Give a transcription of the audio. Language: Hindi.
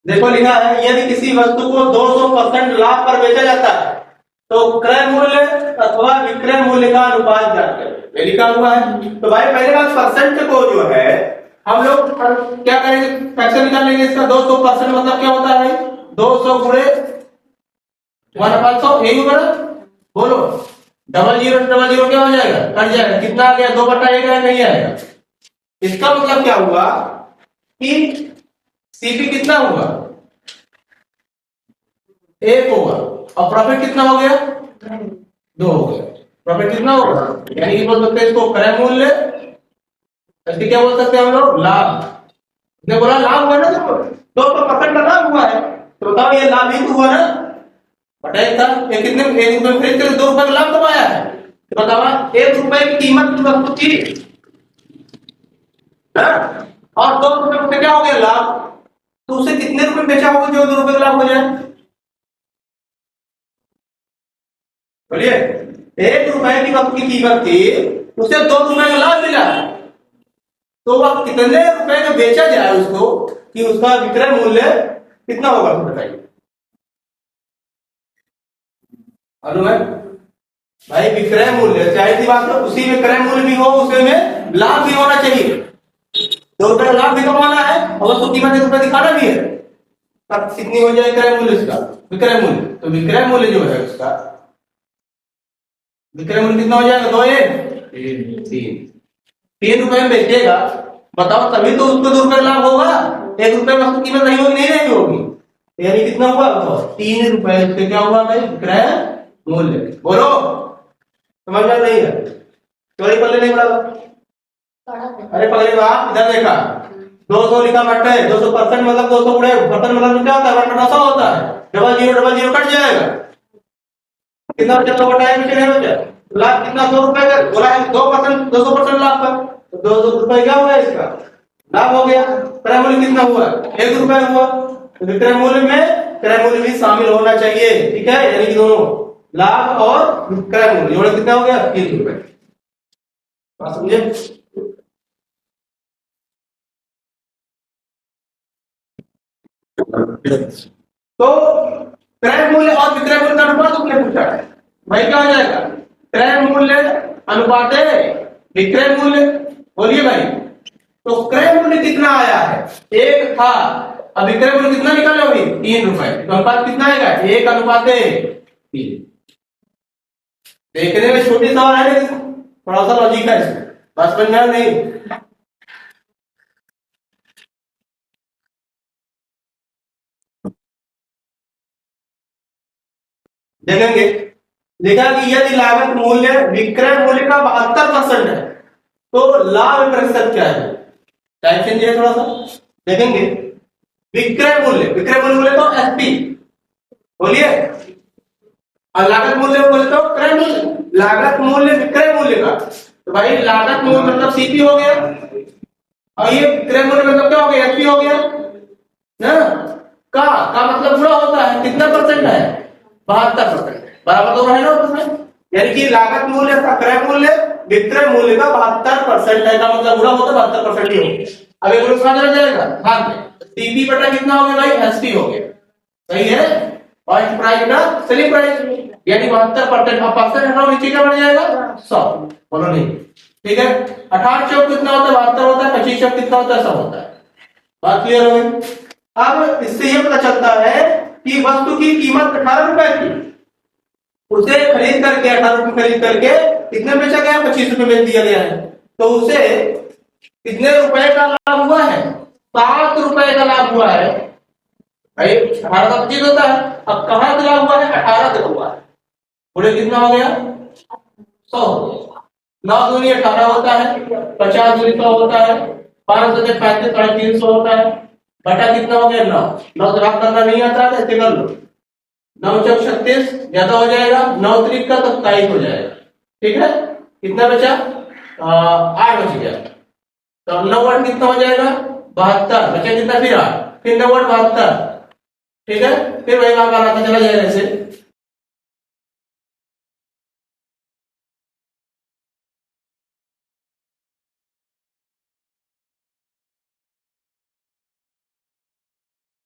देखो लिखा है यदि किसी वस्तु को 200% लाभ पर बेचा जाता है तो क्रय मूल्य अथवा विक्रय मूल्य का अनुपात ज्ञात करें, ये लिखा हुआ है। तो भाई पहले बात परसेंट को जो है हम लोग क्या करेंगे, फ्रैक्शन निकाल लेंगे इसका। 200% मतलब क्या होता है, 200 गुणे 1/100, यही होगा ना। बोलो, डबल जीरो डबल जीरो क्या हो जाएगा, कट जाएगा। कितना आ गया, 2/1 आएगा, नहीं आएगा। इसका मतलब क्या हुआ कि सीपी कितना होगा, 1 होगा, और प्रॉफिट कितना हो गया, 2 हो गया। प्रॉफिट कितना होगा, यानी कि बोल सकते हैं इसको क्रय मूल्य, इसके क्या बोल सकते हैं हम लोग, लाभ। ने बोला लाभ हुआ ना, देखो 200% का लाभ हुआ है, तो बताओ ये लाभ ही तो हुआ ना। बताइए था ये कितने, 1 रुपए खरीद कर 2 रुपए का लाभ कमाया है। तो बताओ 1 रुपए की कीमत की वस्तु थी, और 2 रुपए में क्या हो गया, लाभ। तो उसे कितने रुपए बेचा होगा जो 2 रुपए का लाभ हो जाए, बोलिए। 1 रुपए की वस्तु की कीमत थी, उसे 2 रुपए का लाभ मिला, तो वह कितने रुपए में बेचा जाए उसको कि उसका विक्रय मूल्य कितना होगा, बताइए। अनुमान भाई, विक्रय मूल्य चाहे सी बात हो, उसी में क्रय मूल्य भी हो, उसी में लाभ भी होना चाहिए। 2 रुपए का लाभ भी कमाना है और उसको कीमत 1 रुपए दिखाना भी है, तब कितनी हो जाए क्रय मूल्य उसका, विक्रय मूल्य। तो विक्रय मूल्य जो है उसका विक्रय मूल्य कितना हो जाएगा, 2 3 रुपए में बेचेगा, बताओ तभी तो उसको 2 रुपए का लाभ होगा। 1 रुपए में उसकी कीमत नहीं होगी, नहीं रहेगी होगी, यानी कितना हुआ, तो 3 रुपए उसके क्या हुआ भाई, विक्रय मूल्य। बोलो, समझ में नहीं है, चोरी पल्ले नहीं पड़ा। अरे पगले बाप, इधर देखा 200 लिखा बटे 200% मतलब 200 गुणे बर्तन मतलब क्या होता है, 1/200 होता है। डबल जीरो कट जाएगा, कितना बचा, 2/1 में चले बचा। लाभ कितना, 2 रुपए का बोला है, 2%, 200% लाभ का, तो 200 रुपए क्या हुआ इसका, लाभ हो गया। क्रय मूल्य कितना हुआ, 1 रुपए हुआ। तो विक्रय मूल्य में क्रय मूल्य भी शामिल होना चाहिए, ठीक है। यानी कि दोनों लाभ और क्रय मूल्य जोड़े कितना हो गया, 3 रुपए। बात समझे। तो क्रय मूल्य और विक्रय मूल्य का अनुपात तुमने पूछा है भाई, क्या हो जाएगा, क्रय मूल्य अनुपात विक्रय मूल्य। बोलिए भाई, तो क्रय मूल्य कितना आया है, 1 था, अब विक्रय मूल्य कितना निकाले होगी, 3 रुपए। तो अनुपात कितना आएगा, 1/3। देखने में छोटी सवाल है लेकिन थोड़ा सा लॉजिक है इसमें, बस समझ में नहीं। देखेंगे, लिखा कि यदि लागत मूल्य विक्रय मूल्य का 72% है तो लाभ प्रतिशत क्या है, टाइप चेंज है थोड़ा सा। देखेंगे, विक्रय मूल्य बोले तो एसपी, बोलिए, और लागत मूल्य बोले तो क्रय मूल्य। लागत मूल्य विक्रय मूल्य का, तो भाई लागत मूल्य मतलब सीपी हो गया, और ये विक्रय मूल्य मतलब क्या हो गया, एसपी हो गया ना। का मतलब पूरा होता है, कितना परसेंट है, 72%, बराबर दोनों है ना उसमें। यानी कि लागत मूल्य का क्रय मूल्य विक्रय मूल्य का 72% है, का मतलब पूरा होता है 72% ही होगा। अब एक कहां चला जाएगा, भाग में, सीपी बटा कितना हो गया भाई, एसपी हो गया, सही है। और प्राइस का सेलिंग प्राइस, यानी 72%। अब परसेंट हटाओ, नीचे क्या बढ़ जाएगा, 100। बोलो नहीं, ठीक है। 18 चौक कितना होता है, 72 होता है, 25 चौक कितना होता है, 100 होता है। बात क्लियर हो गई। अब इससे ये पता चलता है कि वस्तु की कीमत 18 रुपए थी, उसे खरीद करके 18 रुपए खरीद करके कितने बेचा गया, 25 रुपए बेच दिया गया है। तो उसे कितने रुपए का लाभ हुआ है, 7 रुपए का लाभ हुआ है भाई। 18 का 25 होता है, अब कहां से लाभ हुआ है, 18 से हुआ है। बोले कितना हो गया, 100 हो गया। 9 दूनी 18 होता है, 50 दूनी 100 होता है, 5 से 35 350 होता है, बटा कितना हो गया, 9। 9 से भाग करना नहीं आता है, ऐसे कर लो, 9 चौक 36 ज्यादा हो जाएगा, 9 त्रिक का तो 27 हो जाएगा, ठीक है। कितना बचा, 8 बच गया। तो अब 9 8 कितना हो जाएगा, 72 बचा, कितना फिर 8, फिर 9 8 72, ठीक है। फिर वही वहां बनाता चला जाएगा ऐसे,